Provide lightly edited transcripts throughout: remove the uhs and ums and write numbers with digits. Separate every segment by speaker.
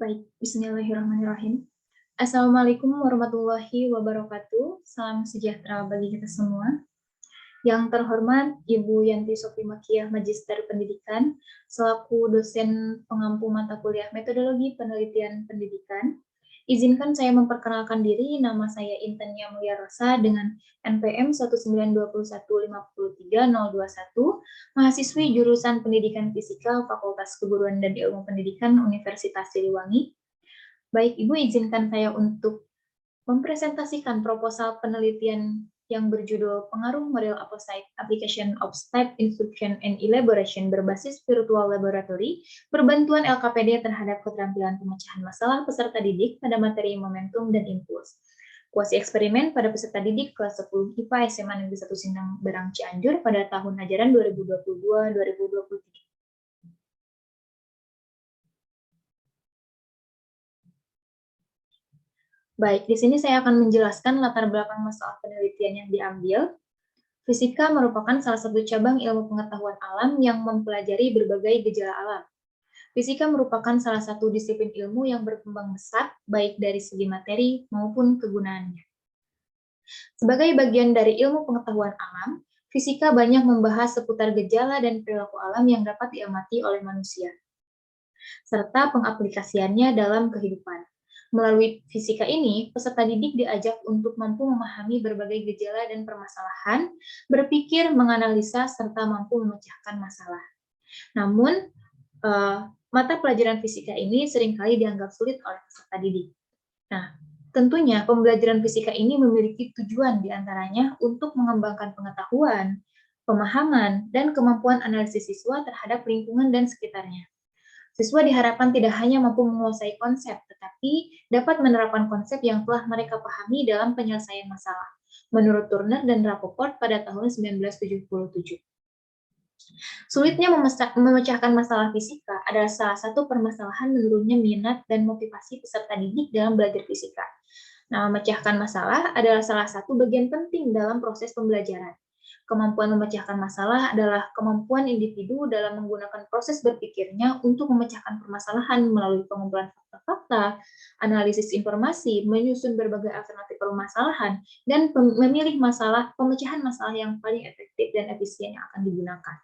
Speaker 1: Baik, bismillahirrahmanirrahim. Assalamualaikum warahmatullahi wabarakatuh. Salam sejahtera bagi kita semua. Yang terhormat Ibu Yanti Sofi Makiyah, Magister Pendidikan, selaku dosen pengampu mata kuliah Metodologi Penelitian Pendidikan. Izinkan saya memperkenalkan diri, nama saya Intenia Mulia Rosa dengan NPM 192153021, mahasiswi jurusan Pendidikan Fisika Fakultas Keguruan dan Ilmu Pendidikan Universitas Siliwangi. Baik, Ibu izinkan saya untuk mempresentasikan proposal penelitian yang berjudul Pengaruh Model Apposite Application of Step Instruction and Elaboration berbasis Virtual Laboratory berbantuan LKPD terhadap keterampilan pemecahan masalah peserta didik pada materi momentum dan impuls. Kuasi eksperimen pada peserta didik kelas 10 IPA SMA Negeri 1 Sindang Barang Cianjur pada tahun ajaran 2022-2023. Baik, di sini saya akan menjelaskan latar belakang masalah penelitian yang diambil. Fisika merupakan salah satu cabang ilmu pengetahuan alam yang mempelajari berbagai gejala alam. Fisika merupakan salah satu disiplin ilmu yang berkembang pesat, baik dari segi materi maupun kegunaannya. Sebagai bagian dari ilmu pengetahuan alam, fisika banyak membahas seputar gejala dan perilaku alam yang dapat diamati oleh manusia, serta pengaplikasiannya dalam kehidupan. Melalui fisika ini, peserta didik diajak untuk mampu memahami berbagai gejala dan permasalahan, berpikir, menganalisa, serta mampu memecahkan masalah. Namun, mata pelajaran fisika ini seringkali dianggap sulit oleh peserta didik. Nah, tentunya pembelajaran fisika ini memiliki tujuan diantaranya untuk mengembangkan pengetahuan, pemahaman, dan kemampuan analisis siswa terhadap lingkungan dan sekitarnya. Siswa diharapkan tidak hanya mampu menguasai konsep, tetapi dapat menerapkan konsep yang telah mereka pahami dalam penyelesaian masalah, menurut Turner dan Rapoport pada tahun 1977. Sulitnya memecahkan masalah fisika adalah salah satu permasalahan menurunnya minat dan motivasi peserta didik dalam belajar fisika. Nah, memecahkan masalah adalah salah satu bagian penting dalam proses pembelajaran. Kemampuan memecahkan masalah adalah kemampuan individu dalam menggunakan proses berpikirnya untuk memecahkan permasalahan melalui pengumpulan fakta-fakta, analisis informasi, menyusun berbagai alternatif permasalahan, dan memilih pemecahan masalah yang paling efektif dan efisien yang akan digunakan.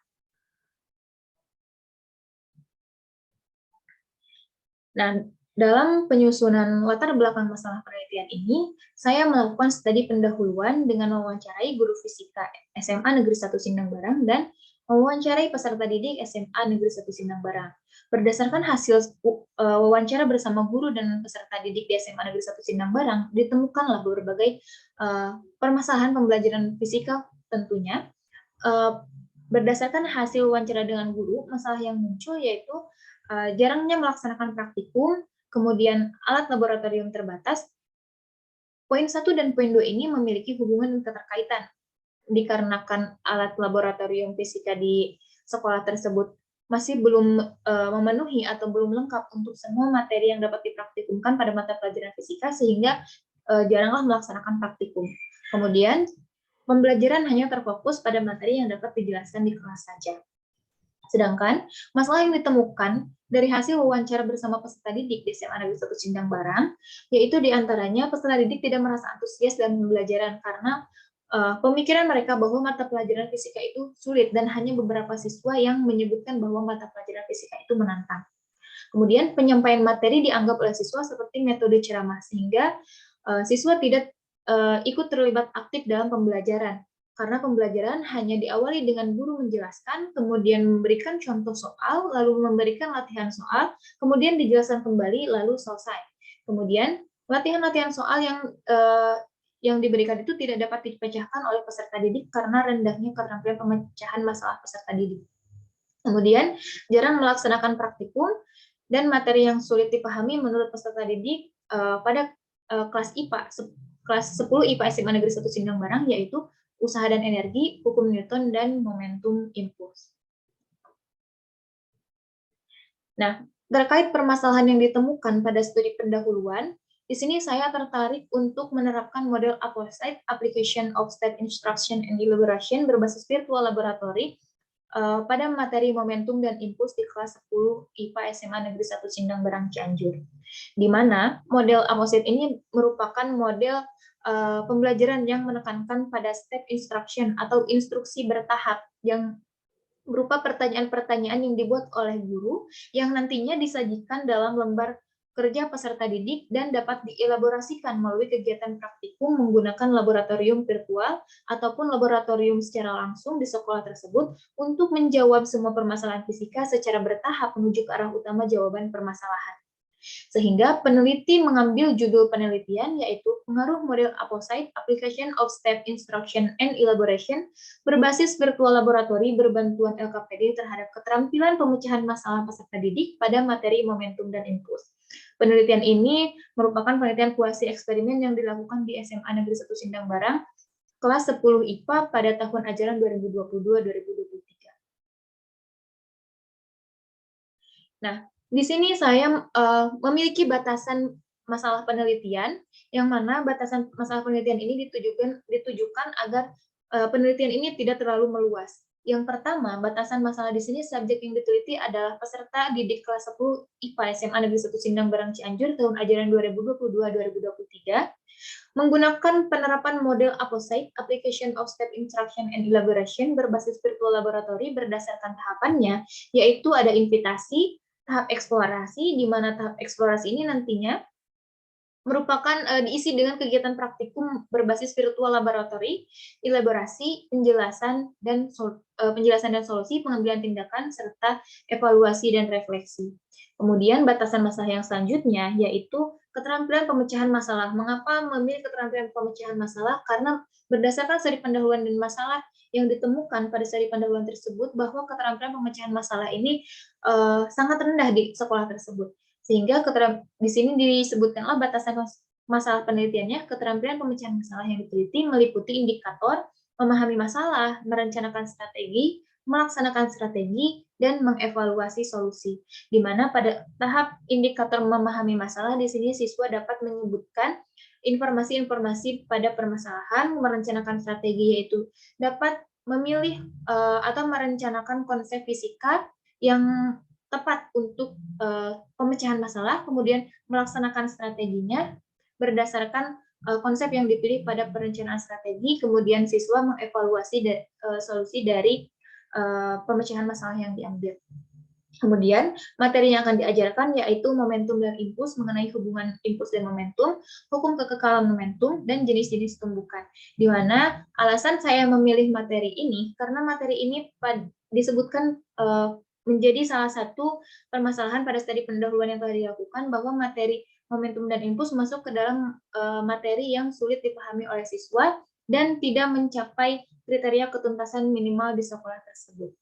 Speaker 1: Nah, dalam penyusunan latar belakang masalah penelitian ini, saya melakukan studi pendahuluan dengan mewawancarai guru fisika SMA Negeri 1 Sindang Barang dan mewawancarai peserta didik SMA Negeri 1 Sindang Barang. Berdasarkan hasil wawancara bersama guru dan peserta didik di SMA Negeri 1 Sindang Barang, ditemukanlah berbagai permasalahan pembelajaran fisika tentunya. Berdasarkan hasil wawancara dengan guru, masalah yang muncul yaitu jarangnya melaksanakan praktikum, kemudian alat laboratorium terbatas. Poin 1 dan poin 2 ini memiliki hubungan keterkaitan, dikarenakan alat laboratorium fisika di sekolah tersebut masih belum memenuhi atau belum lengkap untuk semua materi yang dapat dipraktikumkan pada mata pelajaran fisika, sehingga jaranglah melaksanakan praktikum. Kemudian, pembelajaran hanya terfokus pada materi yang dapat dijelaskan di kelas saja. Sedangkan masalah yang ditemukan dari hasil wawancara bersama peserta didik di SMA Negeri 1 Sindang Barang, yaitu diantaranya peserta didik tidak merasa antusias dalam pembelajaran karena pemikiran mereka bahwa mata pelajaran fisika itu sulit dan hanya beberapa siswa yang menyebutkan bahwa mata pelajaran fisika itu menantang. Kemudian penyampaian materi dianggap oleh siswa seperti metode ceramah, sehingga siswa tidak ikut terlibat aktif dalam pembelajaran. Karena pembelajaran hanya diawali dengan guru menjelaskan, kemudian memberikan contoh soal, lalu memberikan latihan soal, kemudian dijelaskan kembali, lalu selesai. Kemudian latihan-latihan soal yang diberikan itu tidak dapat dipecahkan oleh peserta didik karena rendahnya keterampilan pemecahan masalah peserta didik. Kemudian jarang melaksanakan praktikum dan materi yang sulit dipahami menurut peserta didik pada kelas IPA, kelas 10 IPA SMA Negeri 1 Sindang Barang, yaitu usaha dan energi, hukum Newton, dan momentum impuls. Nah, terkait permasalahan yang ditemukan pada studi pendahuluan, di sini saya tertarik untuk menerapkan model Apposite Application of Step Instruction and Elaboration berbasis Virtual Laboratory pada materi momentum dan impuls di kelas 10 IPA SMA Negeri 1 Sindang Barang Cianjur. Di mana model APOSIT ini merupakan model pembelajaran yang menekankan pada step instruction atau instruksi bertahap yang berupa pertanyaan-pertanyaan yang dibuat oleh guru yang nantinya disajikan dalam lembar kerja peserta didik dan dapat dielaborasikan melalui kegiatan praktikum menggunakan laboratorium virtual ataupun laboratorium secara langsung di sekolah tersebut untuk menjawab semua permasalahan fisika secara bertahap menuju ke arah utama jawaban permasalahan. Sehingga peneliti mengambil judul penelitian yaitu pengaruh model APOSIT Application of Step Instruction and Elaboration berbasis virtual laboratory berbantuan LKPD terhadap keterampilan pemecahan masalah peserta didik pada materi momentum dan impuls. Penelitian ini merupakan penelitian kuasi eksperimen yang dilakukan di SMA Negeri 1 Sindang Barang kelas 10 IPA pada tahun ajaran 2022-2023. Nah, di sini saya memiliki batasan masalah penelitian, yang mana batasan masalah penelitian ini ditujukan agar penelitian ini tidak terlalu meluas. Yang pertama, batasan masalah di sini subjek yang diteliti adalah peserta didik kelas 10 IPA SMA Negeri 1 Sindang Barang Cianjur tahun ajaran 2022-2023 menggunakan penerapan model APOSIT Application of Step Instruction and Elaboration berbasis virtual laboratory berdasarkan tahapannya, yaitu ada invitasi, tahap eksplorasi, di mana tahap eksplorasi ini nantinya merupakan diisi dengan kegiatan praktikum berbasis virtual laboratory, elaborasi, penjelasan dan solusi, pengambilan tindakan serta evaluasi dan refleksi. Kemudian batasan masalah yang selanjutnya yaitu keterampilan pemecahan masalah. Mengapa memilih keterampilan pemecahan masalah? Karena berdasarkan studi pendahuluan dan masalah yang ditemukan pada studi pendahuluan tersebut bahwa keterampilan pemecahan masalah ini sangat rendah di sekolah tersebut. Sehingga di sini disebutkanlah batasan masalah penelitiannya, keterampilan pemecahan masalah yang diteliti meliputi indikator, memahami masalah, merencanakan strategi, melaksanakan strategi, dan mengevaluasi solusi. Di mana pada tahap indikator memahami masalah, di sini siswa dapat menyebutkan informasi-informasi pada permasalahan, merencanakan strategi yaitu dapat memilih atau merencanakan konsep fisika yang tepat untuk pemecahan masalah, kemudian melaksanakan strateginya berdasarkan konsep yang dipilih pada perencanaan strategi, kemudian siswa mengevaluasi solusi dari pemecahan masalah yang diambil. Kemudian materi yang akan diajarkan yaitu momentum dan impuls, mengenai hubungan impuls dan momentum, hukum kekekalan momentum, dan jenis-jenis tumbukan. Di mana alasan saya memilih materi ini karena materi ini disebutkan menjadi salah satu permasalahan pada studi pendahuluan yang telah dilakukan bahwa materi momentum dan impuls masuk ke dalam materi yang sulit dipahami oleh siswa dan tidak mencapai kriteria ketuntasan minimal di sekolah tersebut.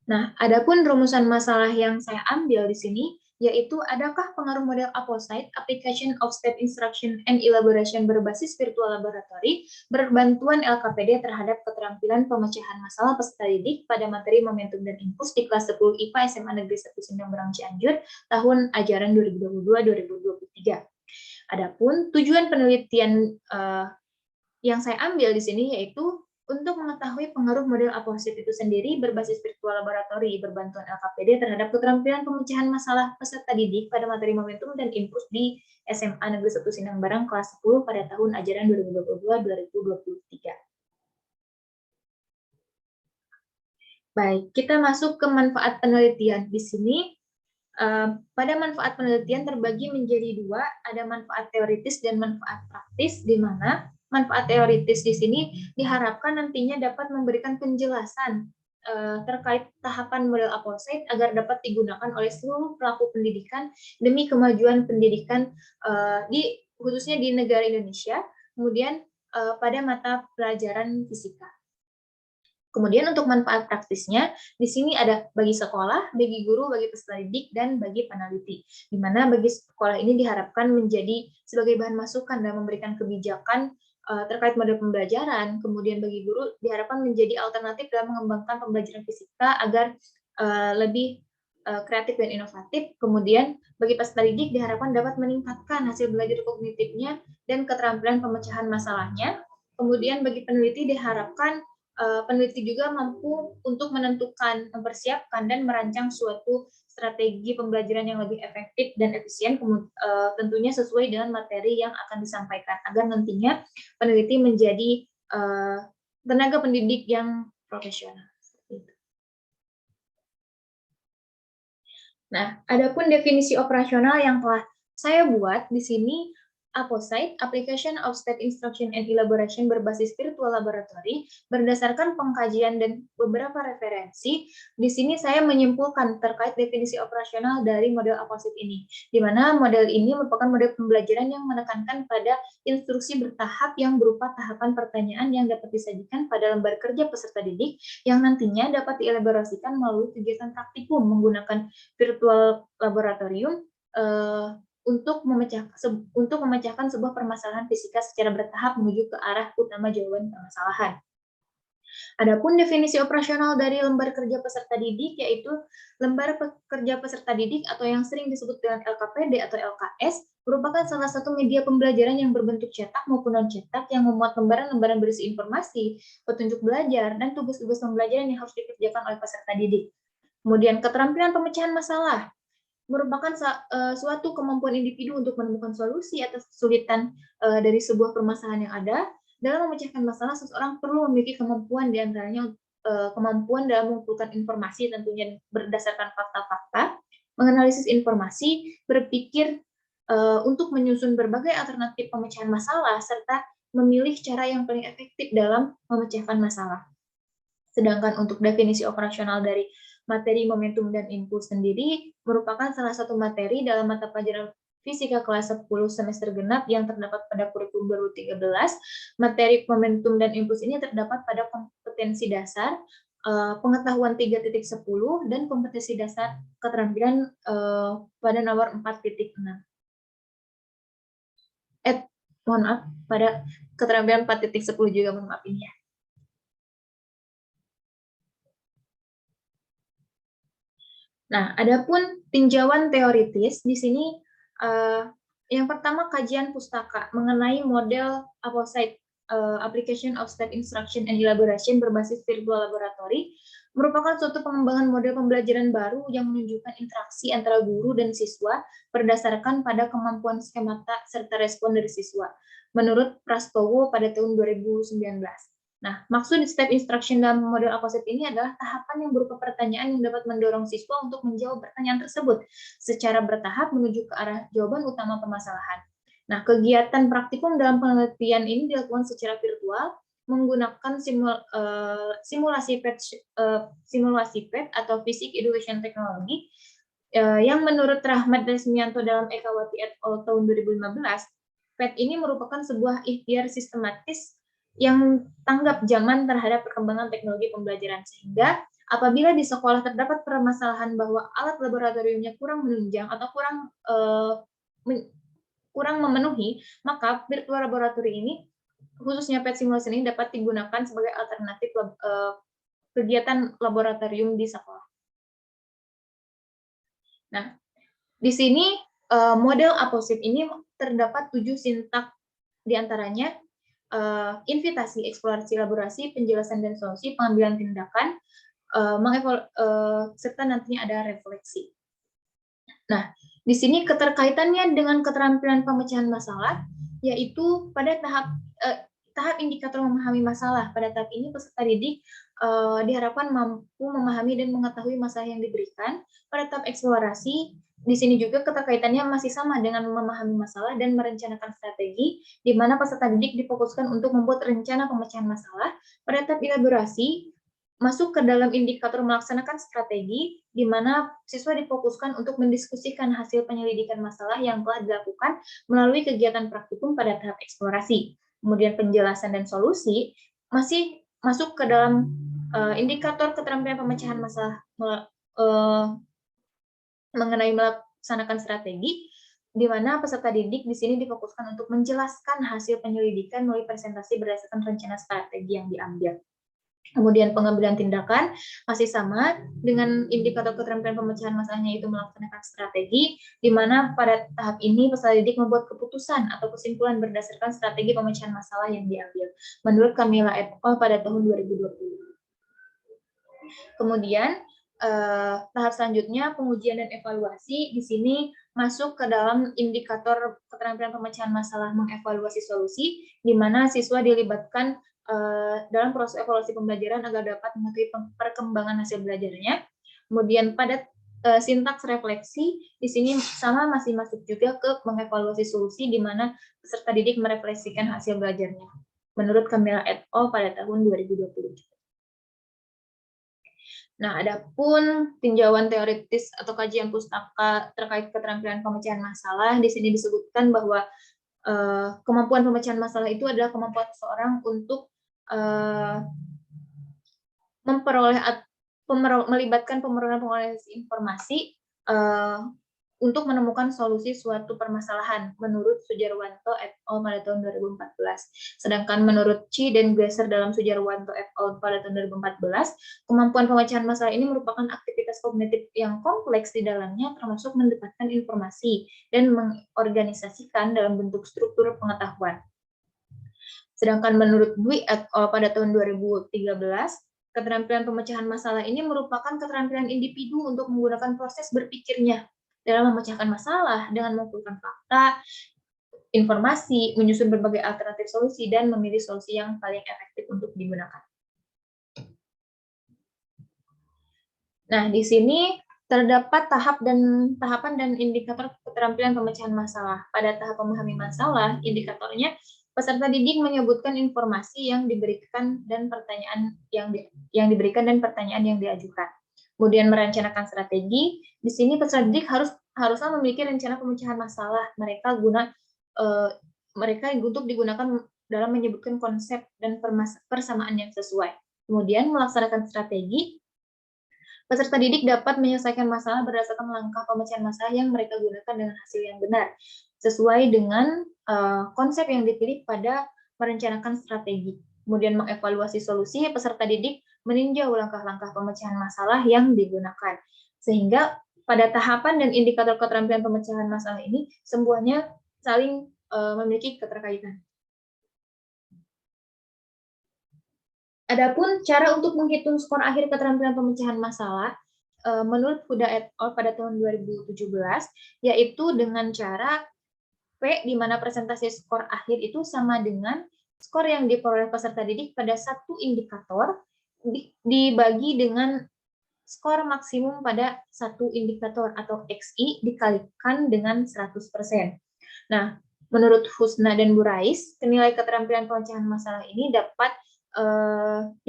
Speaker 1: Nah, adapun rumusan masalah yang saya ambil di sini, yaitu adakah pengaruh model APOSIT, Application of Step Instruction and Elaboration berbasis virtual laboratory, berbantuan LKPD terhadap keterampilan pemecahan masalah peserta didik pada materi momentum dan impuls di kelas 10 IPA SMA Negeri 1 Sindang Barang Cianjur tahun ajaran 2022-2023. Adapun tujuan penelitian yang saya ambil di sini yaitu untuk mengetahui pengaruh model APOSIT itu sendiri berbasis virtual laboratory berbantuan LKPD terhadap keterampilan pemecahan masalah peserta didik pada materi momentum dan impuls di SMA Negeri 1 Sindang Barang kelas 10 pada tahun ajaran 2022-2023. Baik, kita masuk ke manfaat penelitian. Di sini pada manfaat penelitian terbagi menjadi dua, ada manfaat teoritis dan manfaat praktis, di mana manfaat teoritis di sini diharapkan nantinya dapat memberikan penjelasan terkait tahapan model APOSIT agar dapat digunakan oleh seluruh pelaku pendidikan demi kemajuan pendidikan khususnya di negara Indonesia, kemudian pada mata pelajaran fisika. Kemudian untuk manfaat praktisnya, di sini ada bagi sekolah, bagi guru, bagi peserta didik, dan bagi peneliti. Di mana bagi sekolah ini diharapkan menjadi sebagai bahan masukan dan memberikan kebijakan terkait model pembelajaran. Kemudian bagi guru diharapkan menjadi alternatif dalam mengembangkan pembelajaran fisika agar lebih kreatif dan inovatif. Kemudian bagi peserta didik diharapkan dapat meningkatkan hasil belajar kognitifnya dan keterampilan pemecahan masalahnya. Kemudian bagi peneliti diharapkan peneliti juga mampu untuk menentukan, mempersiapkan, dan merancang suatu strategi pembelajaran yang lebih efektif dan efisien, tentunya sesuai dengan materi yang akan disampaikan, agar nantinya peneliti menjadi tenaga pendidik yang profesional. Nah, adapun definisi operasional yang telah saya buat di sini, APOSITE, Application of Step Instruction and Elaboration berbasis virtual laboratory, berdasarkan pengkajian dan beberapa referensi, di sini saya menyimpulkan terkait definisi operasional dari model APOSITE ini, di mana model ini merupakan model pembelajaran yang menekankan pada instruksi bertahap yang berupa tahapan pertanyaan yang dapat disajikan pada lembar kerja peserta didik, yang nantinya dapat dielaborasikan melalui kegiatan praktikum menggunakan virtual laboratorium untuk memecahkan sebuah permasalahan fisika secara bertahap menuju ke arah utama jawaban permasalahan. Adapun definisi operasional dari lembar kerja peserta didik, yaitu lembar kerja peserta didik atau yang sering disebut dengan LKPD atau LKS, merupakan salah satu media pembelajaran yang berbentuk cetak maupun non-cetak yang memuat lembaran-lembaran berisi informasi, petunjuk belajar, dan tugas-tugas pembelajaran yang harus dikerjakan oleh peserta didik. Kemudian keterampilan pemecahan masalah merupakan suatu kemampuan individu untuk menemukan solusi atas kesulitan dari sebuah permasalahan yang ada. Dalam memecahkan masalah, seseorang perlu memiliki kemampuan diantaranya kemampuan dalam mengumpulkan informasi tentunya berdasarkan fakta-fakta, menganalisis informasi, berpikir untuk menyusun berbagai alternatif pemecahan masalah, serta memilih cara yang paling efektif dalam memecahkan masalah. Sedangkan untuk definisi operasional dari materi momentum dan impuls sendiri merupakan salah satu materi dalam mata pelajaran fisika kelas 10 semester genap yang terdapat pada kurikulum 2013. Materi momentum dan impuls ini terdapat pada kompetensi dasar, pengetahuan 3.10, dan kompetensi dasar keterampilan pada nomor 4.6. Mohon maaf, pada keterampilan 4.10 juga, mohon maaf ini ya. Nah, adapun tinjauan teoritis di sini yang pertama kajian pustaka mengenai model APOSITE, Application of Step Instruction and Elaboration berbasis virtual laboratory, merupakan suatu pengembangan model pembelajaran baru yang menunjukkan interaksi antara guru dan siswa berdasarkan pada kemampuan skemata serta respon dari siswa, menurut Prastowo pada tahun 2019. Nah, maksud step instruction dalam model APOSITE ini adalah tahapan yang berupa pertanyaan yang dapat mendorong siswa untuk menjawab pertanyaan tersebut secara bertahap menuju ke arah jawaban utama permasalahan. Nah, kegiatan praktikum dalam penelitian ini dilakukan secara virtual menggunakan simulasi PET atau Physics Education Technology yang menurut Rahmat Resmianto dalam Ekawati et al. Tahun 2015, PET ini merupakan sebuah ikhtiar sistematis yang tanggap zaman terhadap perkembangan teknologi pembelajaran, sehingga apabila di sekolah terdapat permasalahan bahwa alat laboratoriumnya kurang menunjang atau kurang memenuhi, maka virtual laboratory ini, khususnya PET simulation ini, dapat digunakan sebagai alternatif kegiatan laboratorium di sekolah. Nah, di sini model APOSITE ini terdapat 7 sintak, diantaranya invitasi, eksplorasi, elaborasi, penjelasan dan solusi, pengambilan tindakan, serta nantinya ada refleksi. Nah, di sini keterkaitannya dengan keterampilan pemecahan masalah, yaitu pada tahap indikator memahami masalah. Pada tahap ini peserta didik diharapkan mampu memahami dan mengetahui masalah yang diberikan. Pada tahap eksplorasi, di sini juga keterkaitannya masih sama dengan memahami masalah dan merencanakan strategi, di mana peserta didik difokuskan untuk membuat rencana pemecahan masalah. Pada tahap elaborasi, masuk ke dalam indikator melaksanakan strategi, di mana siswa difokuskan untuk mendiskusikan hasil penyelidikan masalah yang telah dilakukan melalui kegiatan praktikum pada tahap eksplorasi. Kemudian penjelasan dan solusi masih masuk ke dalam indikator keterampilan pemecahan masalah mengenai melaksanakan strategi, di mana peserta didik di sini difokuskan untuk menjelaskan hasil penyelidikan melalui presentasi berdasarkan rencana strategi yang diambil. Kemudian pengambilan tindakan masih sama dengan indikator keterampilan pemecahan masalahnya itu melaksanakan strategi, di mana pada tahap ini peserta didik membuat keputusan atau kesimpulan berdasarkan strategi pemecahan masalah yang diambil. Menurut Camilla et al. Pada tahun 2020. Kemudian tahap selanjutnya pengujian dan evaluasi. Di sini masuk ke dalam indikator keterampilan pemecahan masalah mengevaluasi solusi, di mana siswa dilibatkan dalam proses evaluasi pembelajaran agar dapat mengetahui perkembangan hasil belajarnya. Kemudian pada sintaks refleksi, di sini sama masih masuk juga ke mengevaluasi solusi, di mana peserta didik merefleksikan hasil belajarnya. Menurut Camilla et al. Pada tahun 2020. Nah, adapun tinjauan teoritis atau kajian pustaka terkait keterampilan pemecahan masalah, di sini disebutkan bahwa kemampuan pemecahan masalah itu adalah kemampuan seseorang untuk melibatkan pemerolehan informasi untuk menemukan solusi suatu permasalahan menurut Sujarwanto et al. Pada tahun 2014. Sedangkan menurut Chi dan Glaser dalam Sujarwanto et al. Pada tahun 2014, kemampuan pemecahan masalah ini merupakan aktivitas kognitif yang kompleks di dalamnya, termasuk mendapatkan informasi dan mengorganisasikan dalam bentuk struktur pengetahuan. Sedangkan menurut Dwi et al. Pada tahun 2013, keterampilan pemecahan masalah ini merupakan keterampilan individu untuk menggunakan proses berpikirnya dalam memecahkan masalah dengan mengumpulkan fakta, informasi, menyusun berbagai alternatif solusi, dan memilih solusi yang paling efektif untuk digunakan. Nah, di sini terdapat tahapan dan indikator keterampilan pemecahan masalah. Pada tahap memahami masalah, indikatornya peserta didik menyebutkan informasi yang diberikan dan pertanyaan yang diberikan dan pertanyaan yang diajukan. Kemudian merencanakan strategi. Di sini peserta didik haruslah memiliki rencana pemecahan masalah mereka untuk digunakan dalam menyebutkan konsep dan persamaan yang sesuai. Kemudian melaksanakan strategi. Peserta didik dapat menyelesaikan masalah berdasarkan langkah pemecahan masalah yang mereka gunakan dengan hasil yang benar, sesuai dengan konsep yang dipilih pada merencanakan strategi. Kemudian mengevaluasi solusi, peserta didik meninjau langkah-langkah pemecahan masalah yang digunakan. Sehingga pada tahapan dan indikator keterampilan pemecahan masalah ini, semuanya saling memiliki keterkaitan. Adapun cara untuk menghitung skor akhir keterampilan pemecahan masalah, menurut Huda et al. Pada tahun 2017, yaitu dengan cara P, di mana presentasi skor akhir itu sama dengan skor yang diperoleh peserta didik pada satu indikator dibagi dengan skor maksimum pada satu indikator atau XI dikalikan dengan 100%. Nah, menurut Husna dan Burais, nilai keterampilan pemecahan masalah ini dapat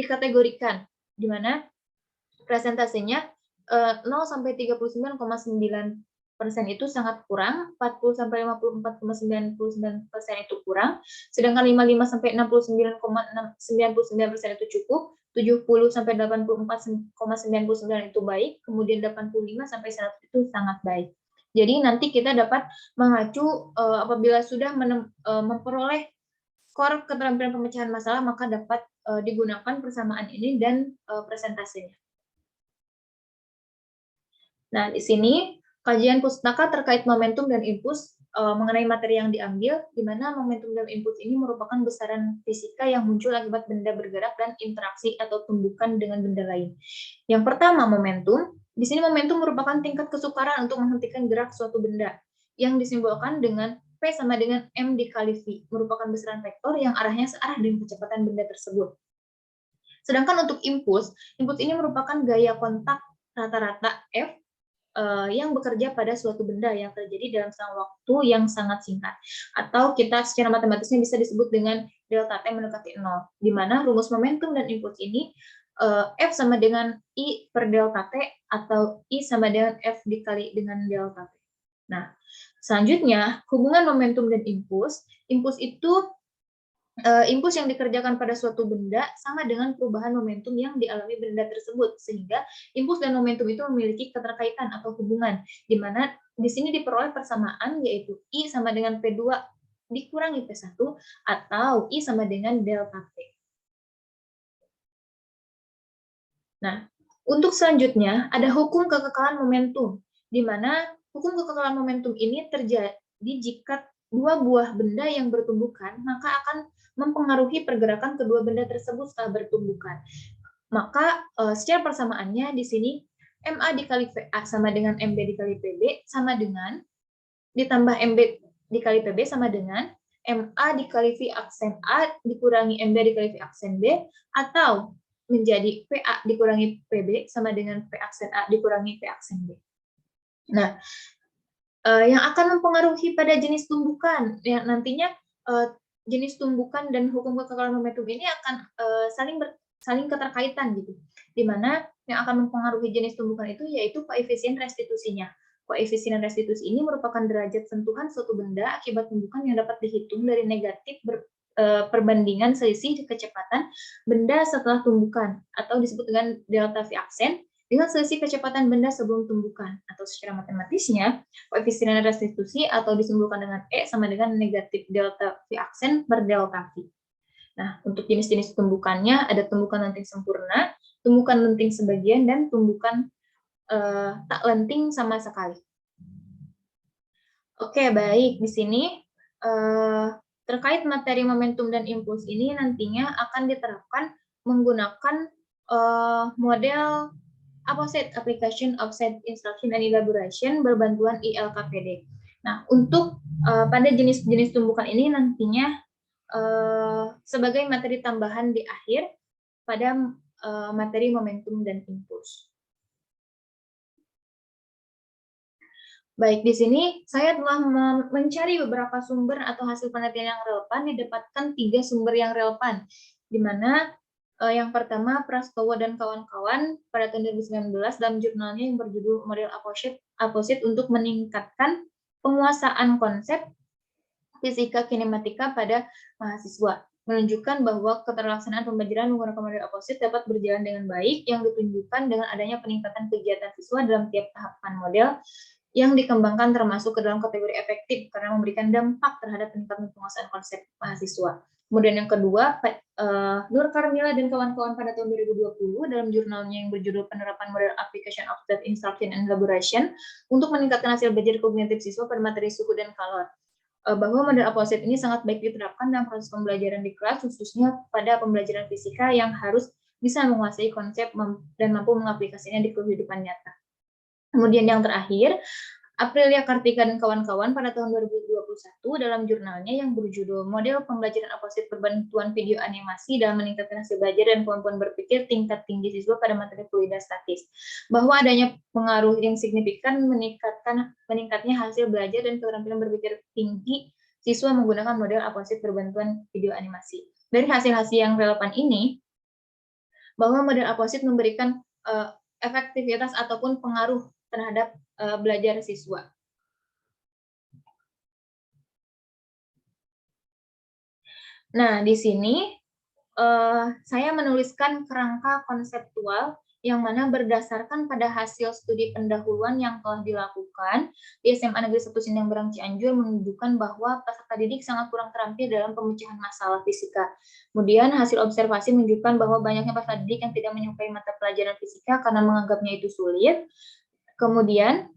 Speaker 1: dikategorikan, di mana presentasinya 0 sampai 39,9% itu sangat kurang, 40 sampai 54,99% itu kurang, sedangkan 55 sampai 69,99% itu cukup, 70 sampai 84,99% itu baik, kemudian 85 sampai 100 itu sangat baik. Jadi nanti kita dapat mengacu apabila sudah memperoleh skor keterampilan pemecahan masalah, maka dapat digunakan persamaan ini dan presentasinya. Nah, di sini kajian pustaka terkait momentum dan impuls mengenai materi yang diambil, di mana momentum dan impuls ini merupakan besaran fisika yang muncul akibat benda bergerak dan interaksi atau tumbukan dengan benda lain. Yang pertama, momentum. Di sini momentum merupakan tingkat kesukaran untuk menghentikan gerak suatu benda, yang disimbolkan dengan P sama dengan M dikali V, merupakan besaran vektor yang arahnya searah dengan kecepatan benda tersebut. Sedangkan untuk impuls ini merupakan gaya kontak rata-rata F yang bekerja pada suatu benda yang terjadi dalam waktu yang sangat singkat. Atau kita secara matematisnya bisa disebut dengan delta T mendekati 0, di mana rumus momentum dan impuls ini F sama dengan I per delta T atau I sama dengan F dikali dengan delta T. Nah, selanjutnya hubungan momentum dan impuls itu impuls yang dikerjakan pada suatu benda sama dengan perubahan momentum yang dialami benda tersebut, sehingga impuls dan momentum itu memiliki keterkaitan atau hubungan, di mana di sini diperoleh persamaan, yaitu I sama dengan P2 dikurangi P1 atau I sama dengan delta T. Nah, untuk selanjutnya ada hukum kekekalan momentum, di mana hukum kekekalan momentum ini terjadi jika dua buah benda yang bertumbukan, maka akan mempengaruhi pergerakan kedua benda tersebut setelah bertumbukan. Maka secara persamaannya di sini MA dikali VA sama dengan MB dikali PB sama dengan ditambah MB dikali PB sama dengan MA dikali V aksen A dikurangi MB dikali V aksen B, atau menjadi PA dikurangi PB sama dengan V aksen A dikurangi V aksen B. Nah, yang akan mempengaruhi pada jenis tumbukan, yang nantinya jenis tumbukan dan hukum kekekalan momentum ini akan saling keterkaitan gitu, di mana yang akan mempengaruhi jenis tumbukan itu yaitu koefisien restitusinya. Koefisien restitusi ini merupakan derajat sentuhan suatu benda akibat tumbukan yang dapat dihitung dari negatif perbandingan selisih kecepatan benda setelah tumbukan, atau disebut dengan delta V aksen, dengan selisih kecepatan benda sebelum tumbukan, atau secara matematisnya koefisien restitusi atau disimbolkan dengan E sama dengan negatif delta V aksen per delta V. Nah, untuk jenis-jenis tumbukannya ada tumbukan lenting sempurna, tumbukan lenting sebagian, dan tumbukan tak lenting sama sekali. Oke, baik. Di sini terkait materi momentum dan impuls ini nantinya akan diterapkan menggunakan model Opposite Application Offset Instruction and Elaboration berbantuan ILKPD. Nah, untuk pada jenis-jenis tumbukan ini nantinya sebagai materi tambahan di akhir pada materi momentum dan impuls. Baik, di sini saya telah mencari beberapa sumber atau hasil penelitian yang relevan, didapatkan 3 sumber yang relevan, di mana yang pertama Prastowo dan kawan-kawan pada tahun 2019 dalam jurnalnya yang berjudul Model Opposite untuk meningkatkan penguasaan konsep fisika kinematika pada mahasiswa, menunjukkan bahwa keterlaksanaan pembelajaran menggunakan model opposite dapat berjalan dengan baik, yang ditunjukkan dengan adanya peningkatan kegiatan siswa dalam tiap tahapan model yang dikembangkan termasuk ke dalam kategori efektif karena memberikan dampak terhadap peningkatan penguasaan konsep mahasiswa. Kemudian yang kedua, Nur Karmila dan kawan-kawan pada tahun 2020 dalam jurnalnya yang berjudul Penerapan Model Application of That Instruction and Elaboration untuk meningkatkan hasil belajar kognitif siswa pada materi suhu dan kalor, bahwa model opposite ini sangat baik diterapkan dalam proses pembelajaran di kelas, khususnya pada pembelajaran fisika yang harus bisa menguasai konsep dan mampu mengaplikasinya di kehidupan nyata. Kemudian yang terakhir, Aprilia Kartika dan kawan-kawan pada tahun 2021 dalam jurnalnya yang berjudul Model Pembelajaran Opposite Berbantuan Video Animasi dalam Meningkatkan Hasil Belajar dan Kemampuan Berpikir Tingkat Tinggi Siswa pada Materi Fluida Statis, bahwa adanya pengaruh yang signifikan meningkatnya hasil belajar dan keterampilan berpikir tinggi siswa menggunakan model opposite berbantuan video animasi. Dari hasil-hasil yang relevan ini, bahwa model opposite memberikan efektivitas ataupun pengaruh terhadap belajar siswa. Nah, di sini saya menuliskan kerangka konseptual yang mana berdasarkan pada hasil studi pendahuluan yang telah dilakukan di SMA Negeri 1 Sindang Barang Cianjur menunjukkan bahwa peserta didik sangat kurang terampil dalam pemecahan masalah fisika. Kemudian hasil observasi menunjukkan bahwa banyaknya peserta didik yang tidak menyukai mata pelajaran fisika karena menganggapnya itu sulit. Kemudian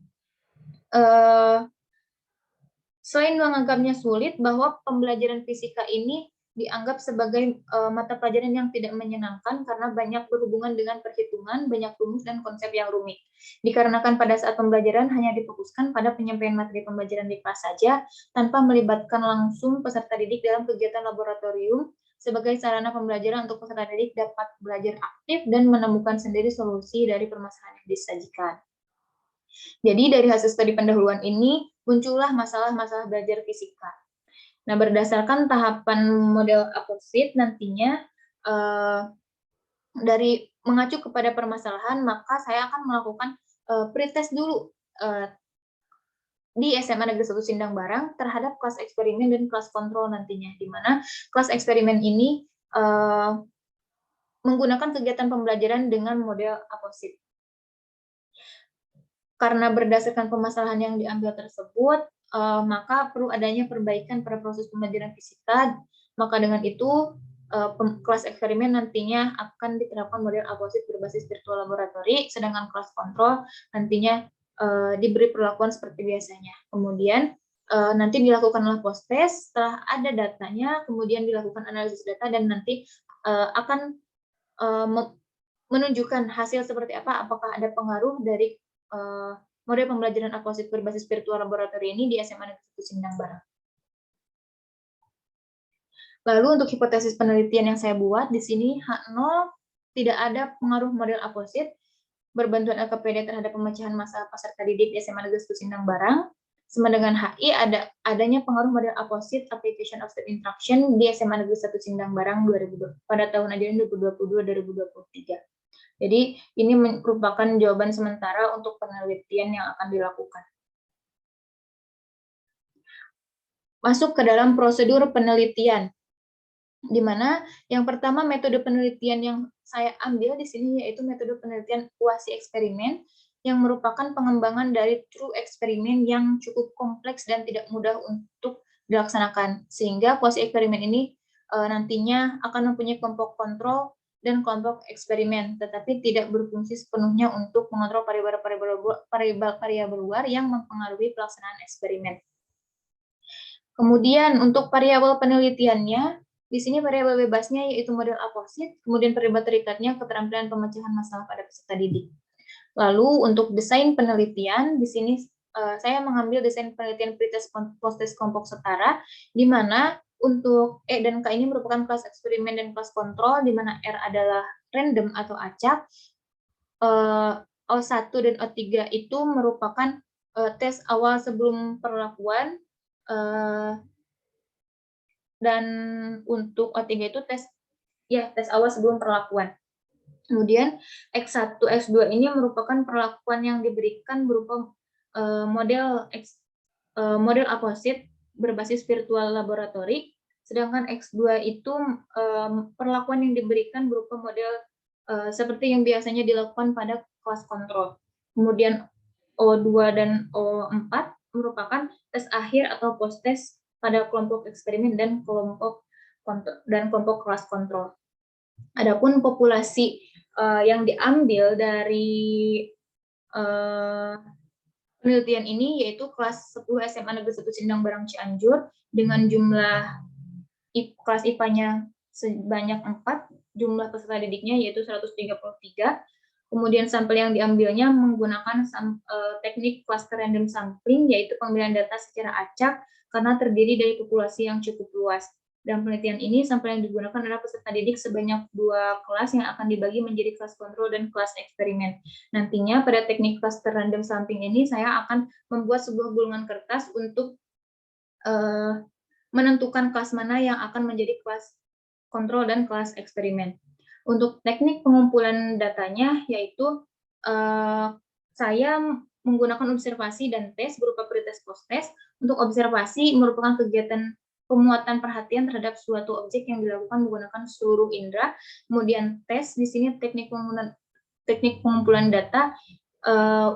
Speaker 1: selain menganggapnya sulit, bahwa pembelajaran fisika ini dianggap sebagai mata pelajaran yang tidak menyenangkan karena banyak berhubungan dengan perhitungan, banyak rumus dan konsep yang rumit. Dikarenakan pada saat pembelajaran hanya difokuskan pada penyampaian materi pembelajaran di kelas saja, tanpa melibatkan langsung peserta didik dalam kegiatan laboratorium sebagai sarana pembelajaran untuk peserta didik dapat belajar aktif dan menemukan sendiri solusi dari permasalahan yang disajikan. Jadi dari hasil studi pendahuluan ini muncullah masalah-masalah belajar fisika. Nah, berdasarkan tahapan model opposite nantinya dari mengacu kepada permasalahan, maka saya akan melakukan pretest dulu di SMA Negeri 1 Sindang Barang terhadap kelas eksperimen dan kelas kontrol nantinya, di mana kelas eksperimen ini menggunakan kegiatan pembelajaran dengan model opposite. Karena berdasarkan permasalahan yang diambil tersebut, maka perlu adanya perbaikan pada proses pembelajaran fisika. Maka dengan itu, kelas eksperimen nantinya akan diterapkan model aposit berbasis virtual laboratory, sedangkan kelas kontrol nantinya diberi perlakuan seperti biasanya. Kemudian nanti dilakukanlah post test, setelah ada datanya, kemudian dilakukan analisis data dan nanti akan menunjukkan hasil seperti apa, apakah ada pengaruh dari model pembelajaran aposit berbasis virtual laboratory ini di SMA Negeri 1 Sindang Barang. Lalu untuk hipotesis penelitian yang saya buat di sini H0 tidak ada pengaruh model aposit berbantuan LKPD terhadap pemecahan masalah peserta didik di SMA Negeri 1 Sindang Barang. Sama dengan HI adanya pengaruh model aposit application of state instruction di SMA Negeri 1 Sindang Barang pada tahun ajaran 2022-2023. Jadi ini merupakan jawaban sementara untuk penelitian yang akan dilakukan. Masuk ke dalam prosedur penelitian, di mana yang pertama metode penelitian yang saya ambil di sini yaitu metode penelitian quasi eksperimen yang merupakan pengembangan dari true eksperimen yang cukup kompleks dan tidak mudah untuk dilaksanakan, sehingga quasi eksperimen ini nantinya akan mempunyai kelompok kontrol dan kelompok eksperimen, tetapi tidak berfungsi sepenuhnya untuk mengontrol variabel luar yang mempengaruhi pelaksanaan eksperimen. Kemudian untuk variabel penelitiannya, di sini variabel bebasnya yaitu model aposit, kemudian variabel terikatnya keterampilan pemecahan masalah pada peserta didik. Lalu untuk desain penelitian, di sini saya mengambil desain penelitian pretest post-test kelompok setara, di mana untuk E dan K ini merupakan kelas eksperimen dan kelas kontrol, di mana R adalah random atau acak, O1 dan O3 itu merupakan tes awal sebelum perlakuan, dan untuk O3 itu tes awal sebelum perlakuan. Kemudian X1, X2 ini merupakan perlakuan yang diberikan berupa model aposit berbasis virtual laboratory, sedangkan X2 itu perlakuan yang diberikan berupa model seperti yang biasanya dilakukan pada kelas kontrol. Kemudian O2 dan O4 merupakan tes akhir atau post test pada kelompok eksperimen dan kelompok kelas kontrol. Adapun populasi yang diambil dari penelitian ini yaitu kelas 10 SMA Negeri 1 Sindang Barang Cianjur dengan jumlah kelas IPA-nya sebanyak 4, jumlah peserta didiknya yaitu 133. Kemudian sampel yang diambilnya menggunakan teknik cluster random sampling, yaitu pemilihan data secara acak karena terdiri dari populasi yang cukup luas. Dalam penelitian ini, sampel yang digunakan adalah peserta didik sebanyak 2 kelas yang akan dibagi menjadi kelas kontrol dan kelas eksperimen. Nantinya pada teknik cluster random sampling ini, saya akan membuat sebuah gulungan kertas untuk menentukan kelas mana yang akan menjadi kelas kontrol dan kelas eksperimen. Untuk teknik pengumpulan datanya, yaitu saya menggunakan observasi dan tes berupa pretest post-test. Untuk observasi merupakan kegiatan pemuatan perhatian terhadap suatu objek yang dilakukan menggunakan seluruh indera. Kemudian tes, di sini teknik pengumpulan data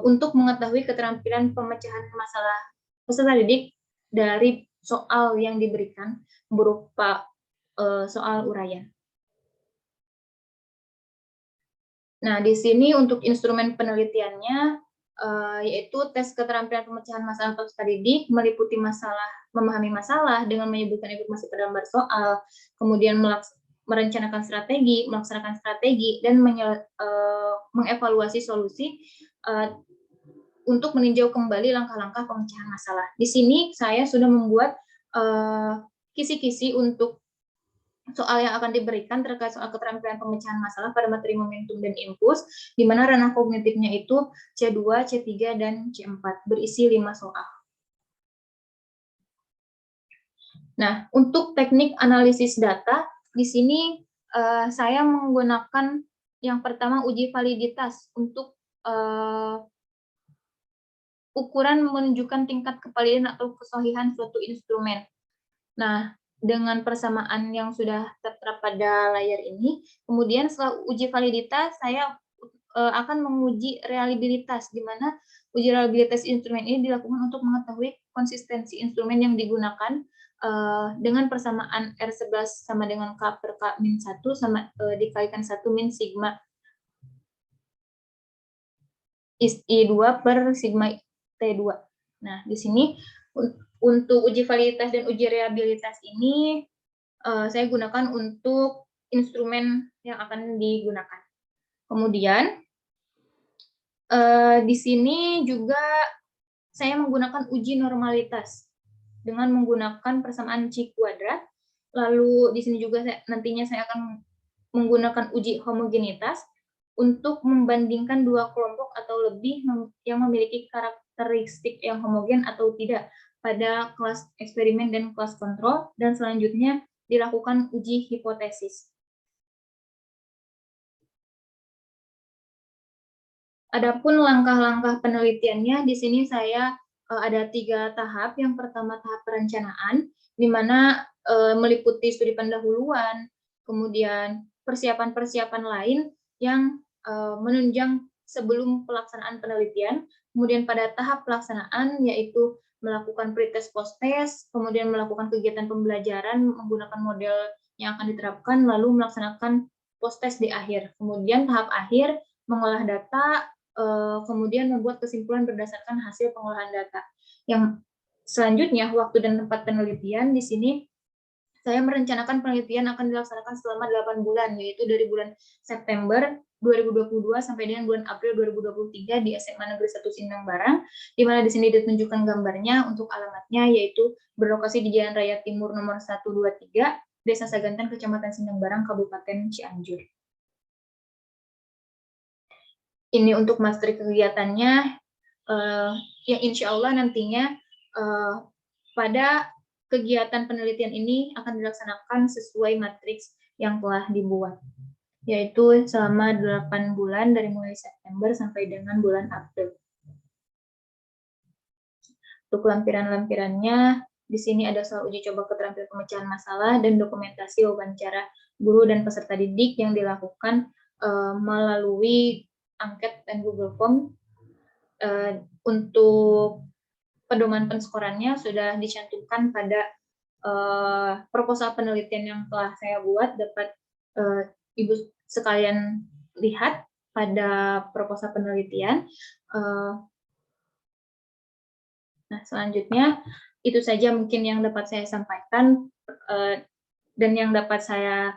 Speaker 1: untuk mengetahui keterampilan pemecahan masalah peserta didik dari soal yang diberikan berupa soal uraian. Nah, di sini untuk instrumen penelitiannya yaitu tes keterampilan pemecahan masalah peserta didik meliputi memahami masalah dengan menyebutkan informasi pada lembar soal, kemudian merencanakan strategi, melaksanakan strategi, dan mengevaluasi solusi untuk meninjau kembali langkah-langkah pemecahan masalah. Di sini saya sudah membuat kisi-kisi untuk soal yang akan diberikan terkait soal keterampilan pemecahan masalah pada materi momentum dan impuls, di mana ranah kognitifnya itu C2, C3, dan C4, berisi 5 soal. Nah, untuk teknik analisis data, di sini saya menggunakan yang pertama uji validitas untuk ukuran menunjukkan tingkat kevalidan atau kesahihan suatu instrumen. Nah, dengan persamaan yang sudah tertera pada layar ini, kemudian setelah uji validitas, saya akan menguji reliabilitas, di mana uji reliabilitas instrumen ini dilakukan untuk mengetahui konsistensi instrumen yang digunakan dengan persamaan R11 sama dengan K per K min 1 sama dikalikan 1 min sigma I2 per sigma T2. Nah, di sini untuk uji validitas dan uji reliabilitas ini saya gunakan untuk instrumen yang akan digunakan. Kemudian di sini juga saya menggunakan uji normalitas dengan menggunakan persamaan C kuadrat. Lalu di sini juga nantinya saya akan menggunakan uji homogenitas untuk membandingkan dua kelompok atau lebih yang memiliki karakteristik yang homogen atau tidak pada kelas eksperimen dan kelas kontrol, dan selanjutnya dilakukan uji hipotesis. Adapun langkah-langkah penelitiannya, di sini saya ada 3 tahap. Yang pertama tahap perencanaan, di mana meliputi studi pendahuluan, kemudian persiapan-persiapan lain yang menunjang sebelum pelaksanaan penelitian. Kemudian pada tahap pelaksanaan, yaitu melakukan pretest post-test, kemudian melakukan kegiatan pembelajaran menggunakan model yang akan diterapkan, lalu melaksanakan post-test di akhir. Kemudian tahap akhir, mengolah data, kemudian membuat kesimpulan berdasarkan hasil pengolahan data. Yang selanjutnya, waktu dan tempat penelitian, di sini saya merencanakan penelitian akan dilaksanakan selama 8 bulan, yaitu dari bulan September 2022 sampai dengan bulan April 2023 di SMA Negeri 1 Sindang Barang, di mana di sini ditunjukkan gambarnya untuk alamatnya, yaitu berlokasi di Jalan Raya Timur nomor 123, Desa Sagantan, Kecamatan Sindang Barang, Kabupaten Cianjur. Ini untuk materi kegiatannya, yang insya Allah nantinya pada kegiatan penelitian ini akan dilaksanakan sesuai matriks yang telah dibuat, yaitu selama 8 bulan dari mulai September sampai dengan bulan April. Untuk lampiran-lampirannya, di sini ada soal uji coba keterampilan pemecahan masalah dan dokumentasi wawancara guru dan peserta didik yang dilakukan melalui angket dan Google Form. Untuk pedoman penskorannya sudah dicantumkan pada proposal penelitian yang telah saya buat, dapat Ibu sekalian lihat pada proposal penelitian. Nah, selanjutnya itu saja mungkin yang dapat saya sampaikan dan yang dapat saya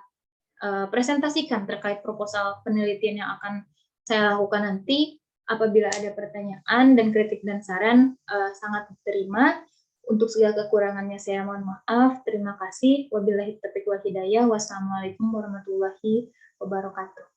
Speaker 1: presentasikan terkait proposal penelitian yang akan saya lakukan nanti. Apabila ada pertanyaan dan kritik dan saran, sangat diterima. Untuk segala kekurangannya saya mohon maaf. Terima kasih. Wabillahi taufiq wal hidayah. Wassalamualaikum warahmatullahi wabarakatuh.